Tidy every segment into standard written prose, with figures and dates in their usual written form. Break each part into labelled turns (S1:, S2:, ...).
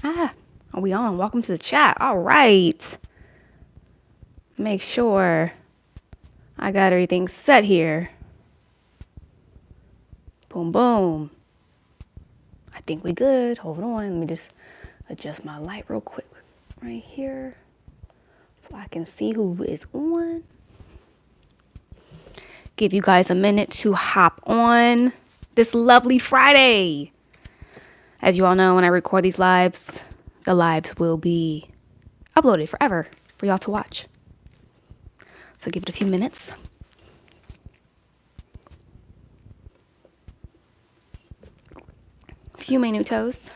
S1: Are we on? Welcome to the chat. All right. Make sure I got everything set here. Boom, boom. I think we good. Hold on. Let me just adjust my light real quick right here so I can see who is on. Give you guys a minute to hop on this lovely Friday. As you all know, when I record these lives, the lives will be uploaded forever for y'all to watch. So give it a few minutes. A few minutos.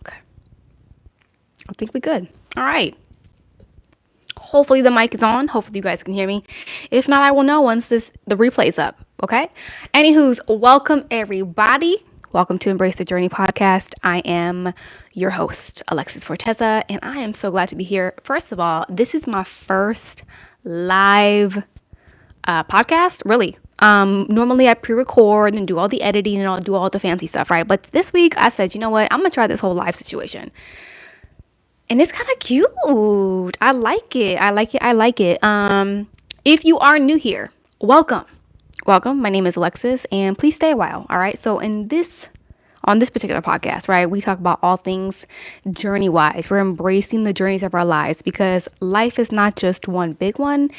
S1: Okay. I think we're good. All right. Hopefully the mic is on. Hopefully you guys can hear me. If not, I will know once the replay's up. Okay. Anywho's, welcome everybody. Welcome to Embrace the Journey podcast. I am your host, Alexis Forteza, and I am so glad to be here. First of all, this is my first live podcast, really. Normally I pre-record and do all the editing and I'll do all the fancy stuff, right? But this week I said, you know what? I'm gonna try this whole live situation. And it's kind of cute. I like it. If you are new here, welcome. My name is Alexis, and please stay a while. All right. So on this particular podcast, right, we talk about all things journey-wise. We're embracing the journeys of our lives because life is not just one big one.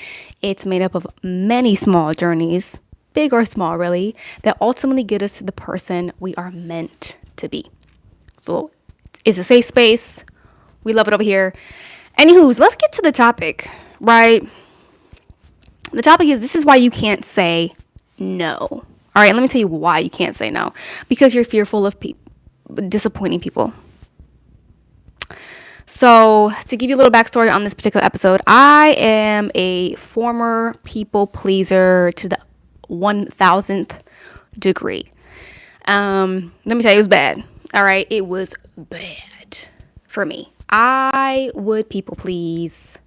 S1: It's made up of many small journeys, big or small, really, that ultimately get us to the person we are meant to be. So it's a safe space. We love it over here. Anywho's, let's get to the topic, right? The topic is, this is why you can't say no. All right, let me tell you why you can't say no. Because you're fearful of disappointing people. So to give you a little backstory on this particular episode, I am a former people pleaser to the 1000th degree. Let me tell you, it was bad. All right, it was bad for me. I would people please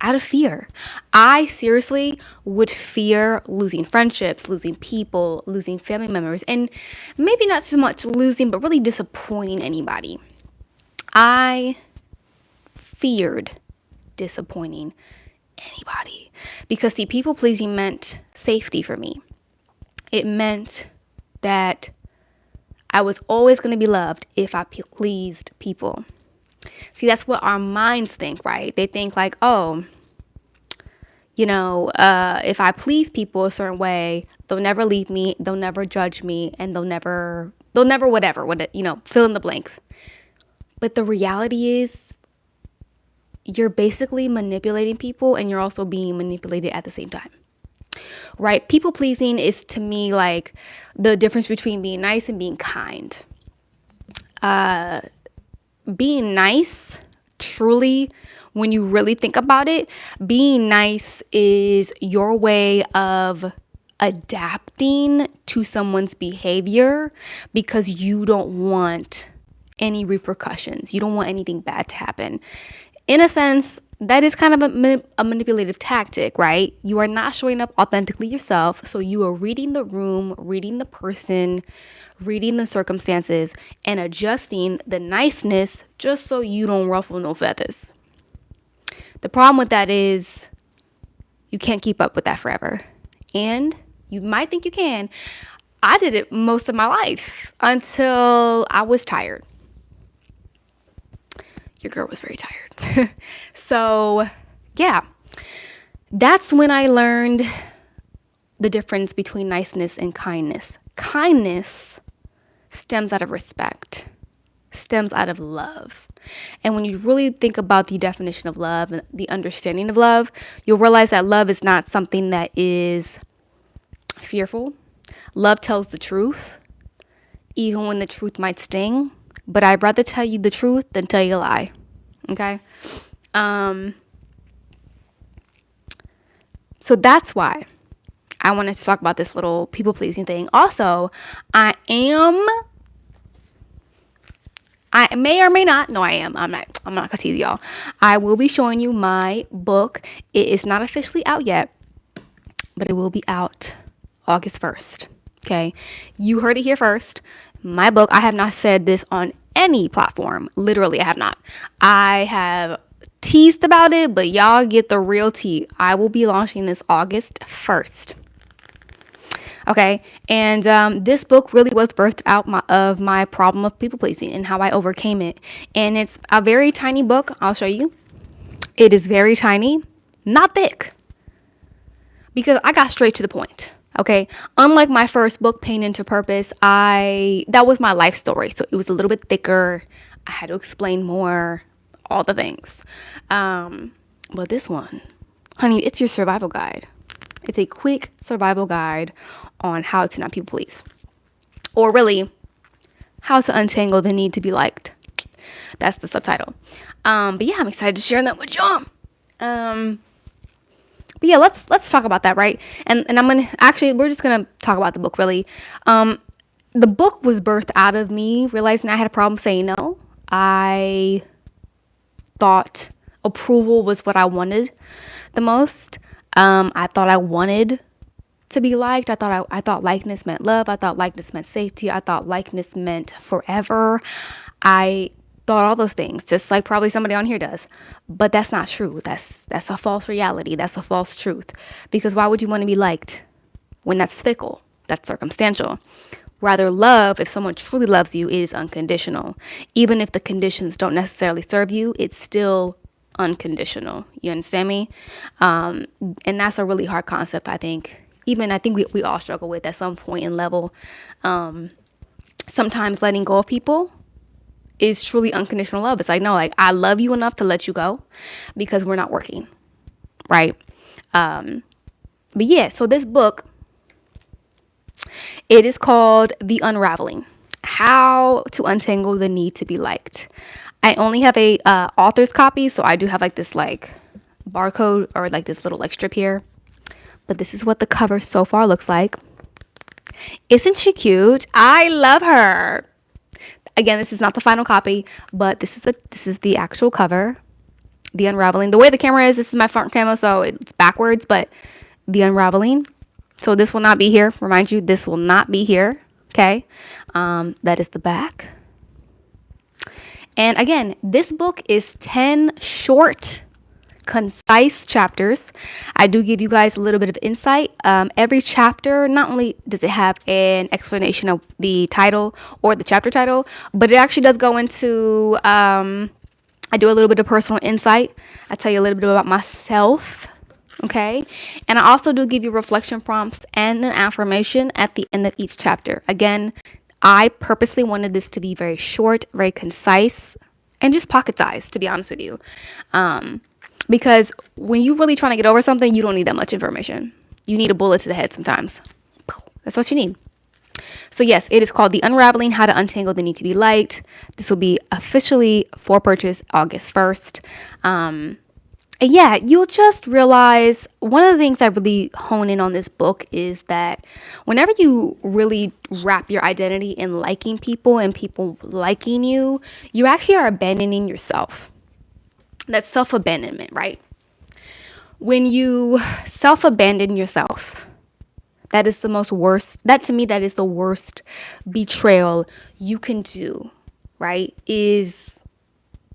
S1: out of fear. I seriously would fear losing friendships, losing people, losing family members, and maybe not so much losing, but really disappointing anybody. I feared disappointing anybody because, see, people pleasing meant safety for me. It meant that I was always going to be loved if I pleased people. See, that's what our minds think, right? They think like, oh, if I please people a certain way, they'll never leave me, they'll never judge me, and they'll never whatever, fill in the blank. But the reality is, you're basically manipulating people and you're also being manipulated at the same time. Right? People pleasing is, to me, like the difference between being nice and being kind. Being nice, truly, when you really think about it, being nice is your way of adapting to someone's behavior because you don't want any repercussions. You don't want anything bad to happen. In a sense, that is kind of a manipulative tactic, right? You are not showing up authentically yourself. So you are reading the room, reading the person, reading the circumstances, and adjusting the niceness just so you don't ruffle no feathers. The problem with that is you can't keep up with that forever. And you might think you can. I did it most of my life until I was tired. Your girl was very tired. So, yeah. That's when I learned the difference between niceness and kindness. Kindness stems out of respect, stems out of love. And when you really think about the definition of love and the understanding of love, you'll realize that love is not something that is fearful. Love tells the truth, even when the truth might sting. But I'd rather tell you the truth than tell you a lie. Okay? So that's why I wanted to talk about this little people-pleasing thing. Also, I am I may or may not. No, I am. I'm not gonna tease y'all. I will be showing you my book. It is not officially out yet, but it will be out August 1st. Okay. You heard it here first. My book, I have not said this on any platform. Literally, I have not. I have teased about it, but y'all get the real tea. I will be launching this August 1st. Okay, and this book really was birthed out of my problem of people pleasing and how I overcame it. And it's a very tiny book. I'll show you. It is very tiny, not thick, because I got straight to the point. Okay, unlike my first book, Pain into Purpose, that was my life story, so it was a little bit thicker. I had to explain more, all the things. But this one, honey, it's your survival guide. It's a quick survival guide on how to not people please, or really how to untangle the need to be liked. That's the subtitle. But yeah, I'm excited to share that with y'all. But yeah, let's talk about that, right? And we're just gonna talk about the book, really. The book was birthed out of me realizing I had a problem saying no. I thought approval was what I wanted the most. I thought I wanted to be liked. I thought likeness meant love. I thought likeness meant safety. I thought likeness meant forever. I thought all those things, just like probably somebody on here does. But that's not true. That's a false reality. That's a false truth. Because why would you want to be liked when that's fickle? That's circumstantial. Rather, love, if someone truly loves you, is unconditional. Even if the conditions don't necessarily serve you, it's still unconditional. You understand me? And that's a really hard concept, I think. I think we all struggle with at some point in level. Sometimes letting go of people is truly unconditional love. It's like, no, like I love you enough to let you go because we're not working, right? But yeah, so this book, it is called The Unraveling: How to Untangle the Need to Be Liked. I only have a author's copy, so I do have like this like barcode or like this little like strip here. But this is what the cover so far looks like. Isn't she cute? I love her. Again, this is not the final copy, but this is the actual cover. The Unraveling. The way the camera is, this is my front camera, so it's backwards, but The Unraveling. So this will not be here. Remind you, this will not be here. Okay. That is the back. And again, this book is 10 short, concise chapters. I do give you guys a little bit of insight. Every chapter, not only does it have an explanation of the title or the chapter title, but it actually does go into, I do a little bit of personal insight. I tell you a little bit about myself. Okay. And I also do give you reflection prompts and an affirmation at the end of each chapter. Again, I purposely wanted this to be very short, very concise, and just pocket sized, to be honest with you. Because when you're really trying to get over something, you don't need that much information. You need a bullet to the head sometimes. That's what you need. So yes, it is called The Unraveling: How to Untangle the Need to Be Liked. This will be officially for purchase August 1st. And yeah, you'll just realize one of the things I really hone in on this book is that whenever you really wrap your identity in liking people and people liking you, you actually are abandoning yourself. That's self-abandonment, right? When you self-abandon yourself, that is that is the worst betrayal you can do, right? Is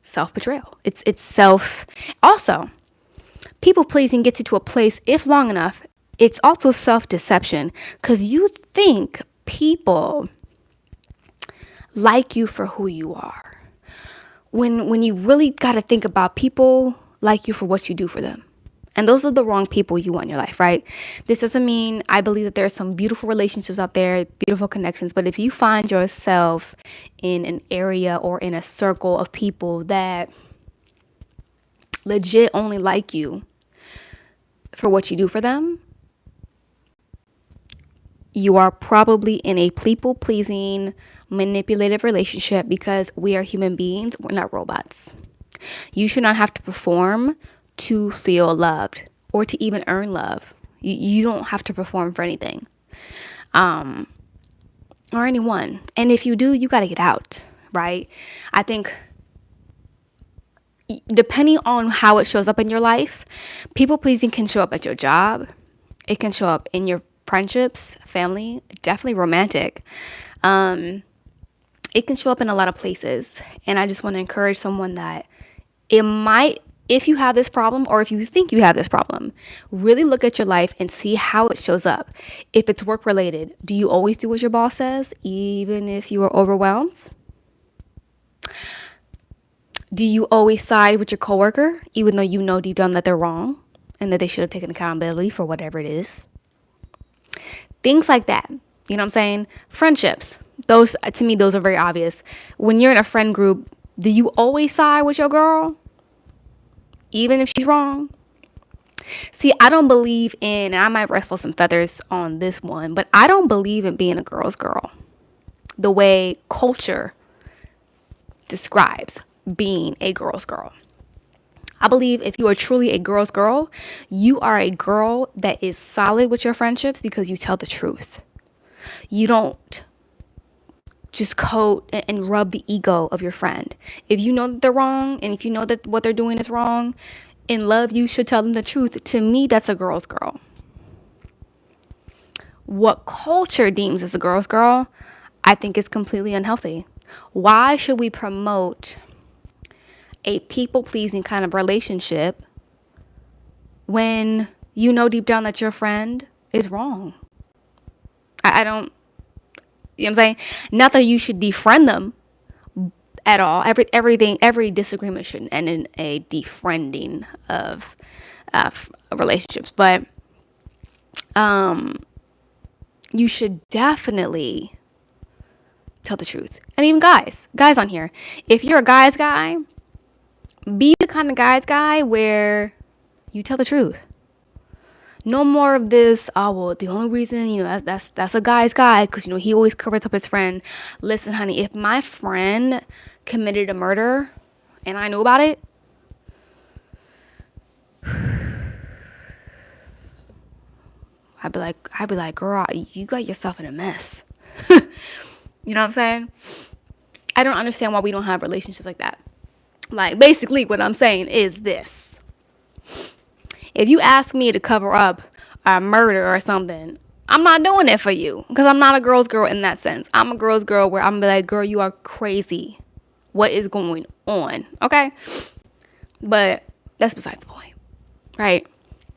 S1: self-betrayal. It's self. Also, people pleasing gets you to a place, if long enough, it's also self-deception, because you think people like you for who you are. When you really got to think about people like you for what you do for them. And those are the wrong people you want in your life, right? This doesn't mean I believe that there are some beautiful relationships out there, beautiful connections. But if you find yourself in an area or in a circle of people that legit only like you for what you do for them, you are probably in a people-pleasing, manipulative relationship, because we are human beings. We're not robots. You should not have to perform to feel loved or to even earn love. You don't have to perform for anything or anyone. And if you do, you got to get out, right? I think depending on how it shows up in your life, people pleasing can show up at your job. It can show up in your friendships, family, definitely romantic. It can show up in a lot of places. And I just want to encourage someone that if you have this problem, or if you think you have this problem, really look at your life and see how it shows up. If it's work related, do you always do what your boss says, even if you are overwhelmed? Do you always side with your coworker, even though you know deep down that they're wrong and that they should have taken accountability for whatever it is? Things like that. You know what I'm saying? Friendships. Those, to me, those are very obvious. When you're in a friend group, do you always side with your girl, even if she's wrong? See, I don't believe in, and I might ruffle some feathers on this one, but I don't believe in being a girl's girl the way culture describes being a girl's girl. I believe if you are truly a girl's girl, you are a girl that is solid with your friendships because you tell the truth. You don't just coat and rub the ego of your friend. If you know that they're wrong, and if you know that what they're doing is wrong, in love, you should tell them the truth. To me, that's a girl's girl. What culture deems as a girl's girl, I think is completely unhealthy. Why should we promote a people-pleasing kind of relationship when you know deep down that your friend is wrong? I don't, you know what I'm saying? Not that you should defriend them at all. Every disagreement should end in a defriending of relationships. But you should definitely tell the truth. And even guys on here, if you're a guy's guy, be the kind of guy's guy where you tell the truth. No more of this, oh, well, the only reason, that's a guy's guy because, he always covers up his friend. Listen, honey, if my friend committed a murder and I knew about it, I'd be like, girl, you got yourself in a mess. You know what I'm saying? I don't understand why we don't have relationships like that. Like, basically what I'm saying is this. If you ask me to cover up a murder or something, I'm not doing it for you because I'm not a girl's girl in that sense. I'm a girl's girl where I'm gonna be like, girl, you are crazy. What is going on? Okay? But that's besides the point, right?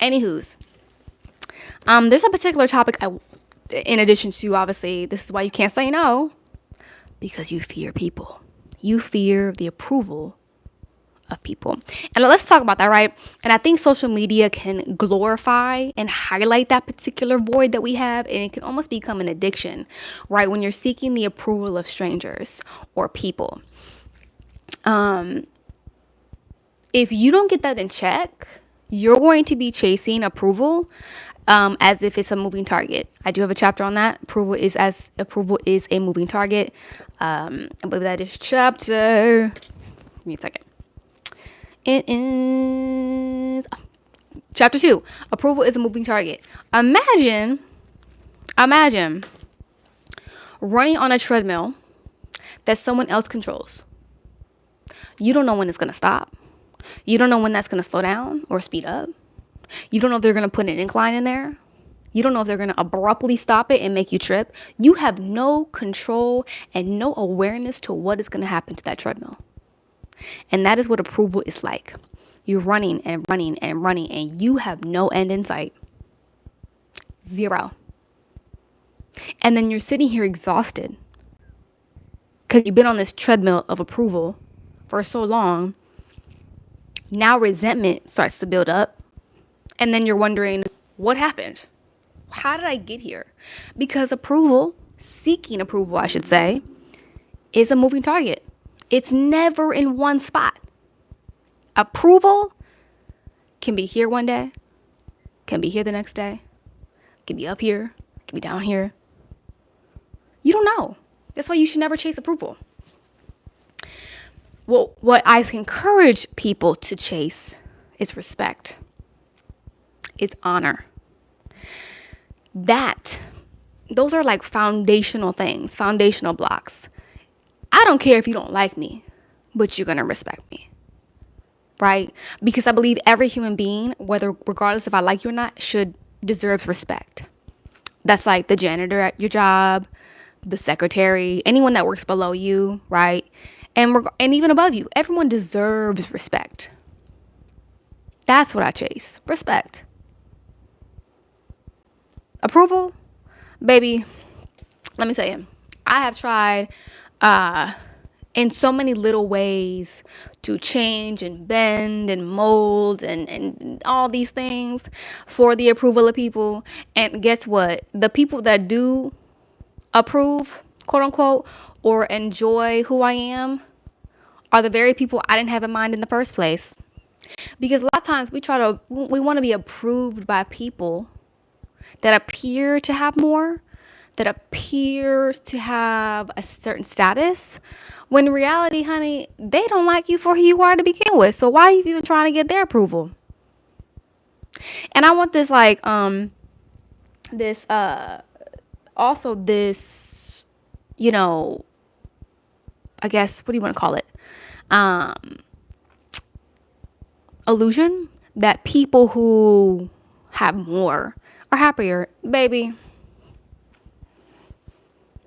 S1: Anywho's, there's a particular topic in addition to, obviously, this is why you can't say no, because you fear people. You fear the approval of people. And let's talk about that, right? And I think social media can glorify and highlight that particular void that we have, and it can almost become an addiction, right? When you're seeking the approval of strangers or people. If you don't get that in check, you're going to be chasing approval as if it's a moving target. I do have a chapter on that. Approval is a moving target. I believe that is chapter. Give me a second. It is chapter 2. Approval is a moving target. Imagine running on a treadmill that someone else controls. You don't know when it's going to stop. You don't know when that's going to slow down or speed up. You don't know if they're going to put an incline in there. You don't know if they're going to abruptly stop it and make you trip. You have no control and no awareness to what is going to happen to that treadmill. And that is what approval is like. You're running and running and running, and you have no end in sight. Zero. And then you're sitting here exhausted because you've been on this treadmill of approval for so long. Now resentment starts to build up. And then you're wondering, what happened? How did I get here? Because seeking approval, I should say, is a moving target. It's never in one spot. Approval can be here one day, can be here the next day, can be up here, can be down here. You don't know. That's why you should never chase approval. Well, what I encourage people to chase is respect. It's honor. Those are like foundational things, foundational blocks. I don't care if you don't like me, but you're going to respect me. Right? Because I believe every human being, regardless if I like you or not, deserves respect. That's like the janitor at your job, the secretary, anyone that works below you, right? And even above you. Everyone deserves respect. That's what I chase. Respect. Approval, baby. Let me tell you, I have tried in so many little ways to change and bend and mold and all these things for the approval of people. And guess what? The people that do approve, quote unquote, or enjoy who I am are the very people I didn't have in mind in the first place. Because a lot of times we want to be approved by people that appear to have more, that appear to have a certain status, when in reality, honey, they don't like you for who you are to begin with. So why are you even trying to get their approval? And I want this I guess, what do you want to call it? Illusion that people who have more are happier. Baby,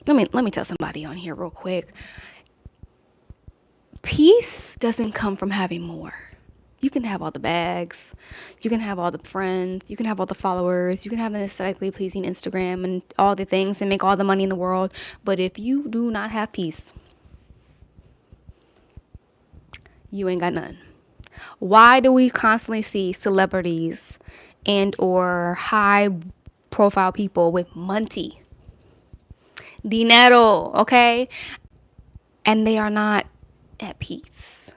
S1: let me tell somebody on here real quick. Peace doesn't come from having more. You can have all the bags, you can have all the friends, you can have all the followers, you can have an aesthetically pleasing Instagram and all the things and make all the money in the world. But if you do not have peace, you ain't got none. Why do we constantly see celebrities and or high profile people with money? Dinero, okay? And they are not at peace.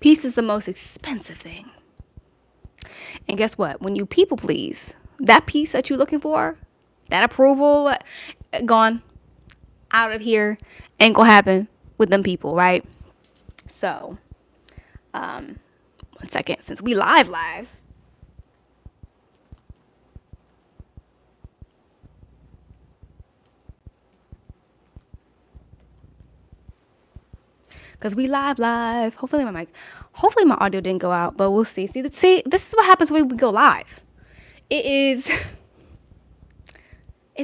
S1: Peace is the most expensive thing. And guess what? When you people please, that peace that you're looking for, that approval, gone, out of here, ain't gonna happen with them people, right? So, 1 second, since we live. Because we live. Hopefully my audio didn't go out, but we'll see. See, this is what happens when we go live. It's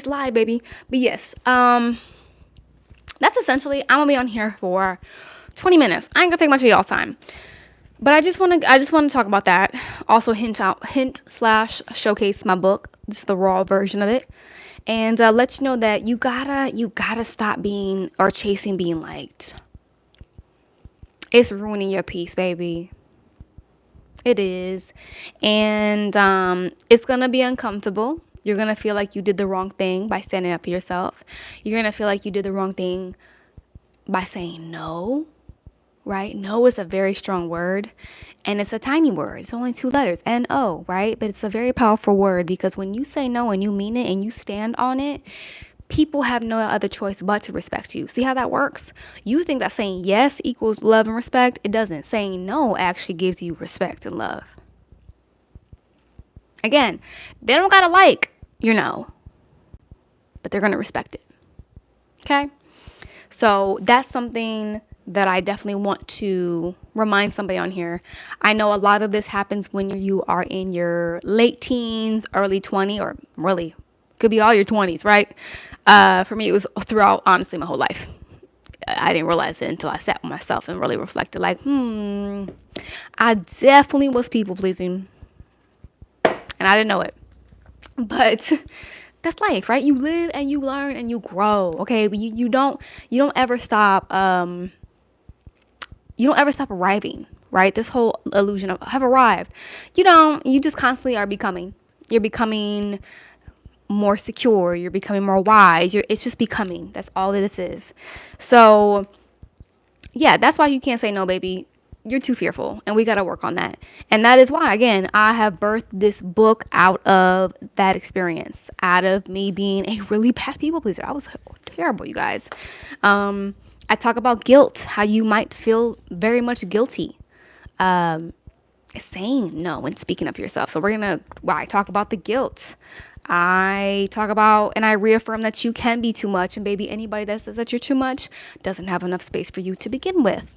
S1: live, baby. But yes, that's essentially, I'm gonna be on here for 20 minutes. I ain't gonna take much of y'all's time. But I just want to talk about that. Also hint/showcase my book, just the raw version of it. And let you know that you gotta stop being or chasing being liked. It's ruining your peace, baby. It is. And it's going to be uncomfortable. You're going to feel like you did the wrong thing by standing up for yourself. You're going to feel like you did the wrong thing by saying no, right? No is a very strong word. And it's a tiny word. It's only 2 letters, N-O, right? But it's a very powerful word because when you say no and you mean it and you stand on it, people have no other choice but to respect you. See how that works? You think that saying yes equals love and respect. It doesn't. Saying no actually gives you respect and love. Again, they don't gotta like your no, but they're gonna respect it. Okay? So that's something that I definitely want to remind somebody on here. I know a lot of this happens when you are in your late teens, early 20s, or really could be all your 20s, right? For me, it was throughout, honestly, my whole life. I didn't realize it until I sat with myself and really reflected, like, I definitely was people pleasing, and I didn't know it. But that's life, right? You live and you learn and you grow. Okay, but you don't ever stop. You don't ever stop arriving, right? This whole illusion of have arrived. You don't. You just constantly are becoming. You're becoming more secure. You're becoming more wise. It's just becoming. That's all this is. So, yeah, that's why you can't say no, baby. You're too fearful, and we got to work on that. And that is why, again, I have birthed this book out of that experience, out of me being a really bad people pleaser. I was terrible, you guys. I talk about guilt, how you might feel very much guilty saying no and speaking up for yourself. So I talk about the guilt. I talk about and I reaffirm that you can be too much. And baby, anybody that says that you're too much doesn't have enough space for you to begin with.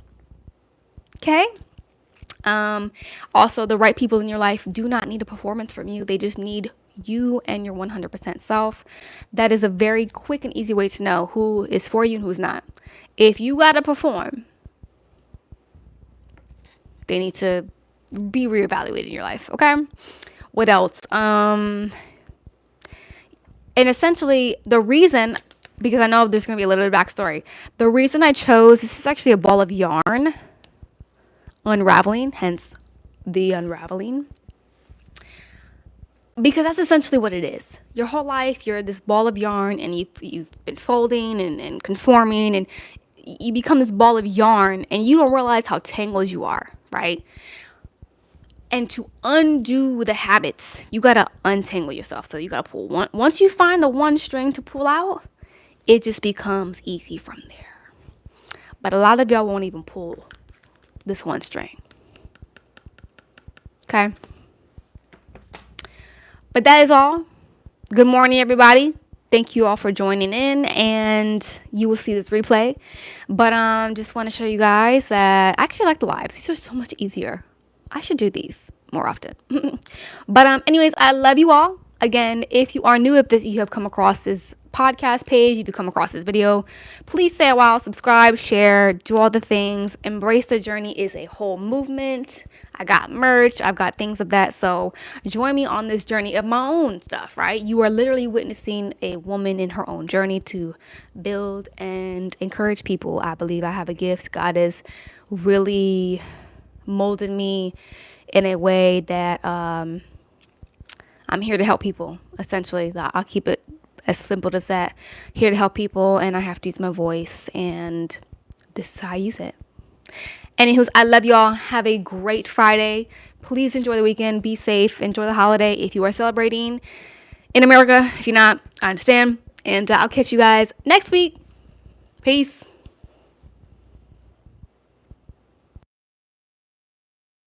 S1: Okay? Also, the right people in your life do not need a performance from you. They just need you and your 100% self. That is a very quick and easy way to know who is for you and who's not. If you got to perform, they need to be reevaluated in your life. Okay? What else? And essentially, the reason, because I know there's going to be a little bit of backstory, the reason I chose, this is actually a ball of yarn unraveling, hence the unraveling, because that's essentially what it is. Your whole life, you're this ball of yarn, and you've been folding and conforming, and you become this ball of yarn, and you don't realize how tangled you are, right? And to undo the habits, you got to untangle yourself. So you got to pull one. Once you find the one string to pull out, it just becomes easy from there. But a lot of y'all won't even pull this one string. Okay? But that is all. Good morning, everybody. Thank you all for joining in, and you will see this replay. But just want to show you guys that I actually like the lives. These are so much easier. I should do these more often. But anyways, I love you all. Again, if you are new, if you have come across this podcast page, if you come across this video, please stay a while, subscribe, share, do all the things. Embrace the Journey is a whole movement. I got merch, I've got things of that. So join me on this journey of my own stuff, right? You are literally witnessing a woman in her own journey to build and encourage people. I believe I have a gift. God has really molded me in a way that I'm here to help people, essentially. I'll keep it as simple as that. Here to help people, and I have to use my voice, and this is how I use it. Anywho, I love y'all. Have a great Friday. Please enjoy the weekend. Be safe. Enjoy the holiday if you are celebrating in America. If you're not, I understand. And I'll catch you guys next week. Peace.